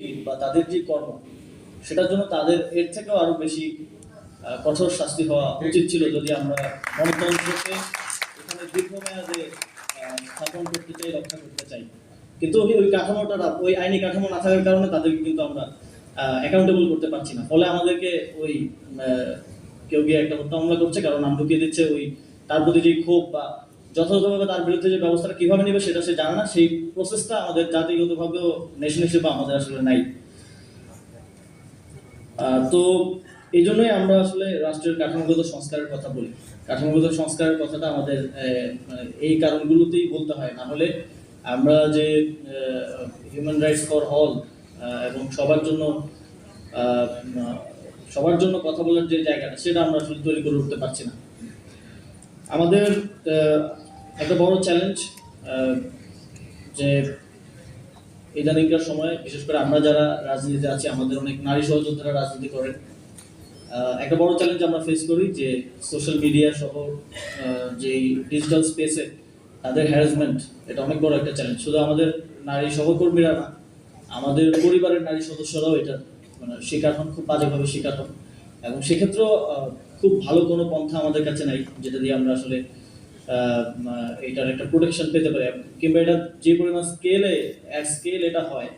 বা তাদের যে কর্ম সেটার জন্য তাদের এর থেকেও আরো বেশি কঠোর শাস্তি হওয়া উচিত ছিল যদি আমরা গণতন্ত্রকে এখানে দীর্ঘমেয়াদে স্থাপন করতে চাই, রক্ষা করতে চাই। কিন্তু ওই কাঠামোটা, ওই আইনি কাঠামো না থাকার কারণে তাদেরকে কিন্তু আমরা অ্যাকাউন্টেবল করতে পারছি না। ফলে আমাদেরকে ওই কেউ গিয়ে একটা হত্যা মামলা করছে, কারণ নাম ঢুকিয়ে দিচ্ছে, ওই তার প্রতি যে ক্ষোভ বা যথাযথভাবে তার বিরুদ্ধে যে ব্যবস্থাটা কিভাবে নেবে সেটা সে জানে না। সেই প্রসেসটা আমাদের জাতিগতভাবেও নেশন হিসেবে আমাদের আসলে নাই। তো এই জন্যই আমরা আসলে রাষ্ট্রের কাঠামোগত সংস্কারের কথা বলি। কাঠামোগত সংস্কারের কথাটা আমাদের এই কারণগুলোতেই বলতে হয়, না হলে আমরা যে হিউম্যান রাইটস ফর অল এবং সবার জন্য কথা বলার যে জায়গাটা সেটা আমরা আসলে তৈরি করে উঠতে পারছি না। আমাদের একটা বড় চ্যালেঞ্জ যে ইদানিংকার সময়, বিশেষ করে আমরা যারা রাজনীতিতে আছি, আমাদের অনেক নারী সহযোদ্ধারা রাজনীতি করেন। একটা বড় চ্যালেঞ্জ আমরা ফেস করি যে সোশ্যাল মিডিয়া সহ যে ডিজিটাল স্পেসে তাদের হ্যারাসমেন্ট, এটা অনেক বড় একটা চ্যালেঞ্জ। শুধু আমাদের নারী সহকর্মীরা না, আমাদের পরিবারের নারী সদস্যরাও এটা শিকার হন, খুব বাজেভাবে শিকার হন। এবং সেক্ষেত্রেও খুব ভালো কোনো পন্থা আমাদের কাছে নাই যেটা দিয়ে আমরা আসলে এটার একটা প্রোটেকশন পেতে পারি, কিংবা এটা যে পরিমাণ স্কেল এটা হয়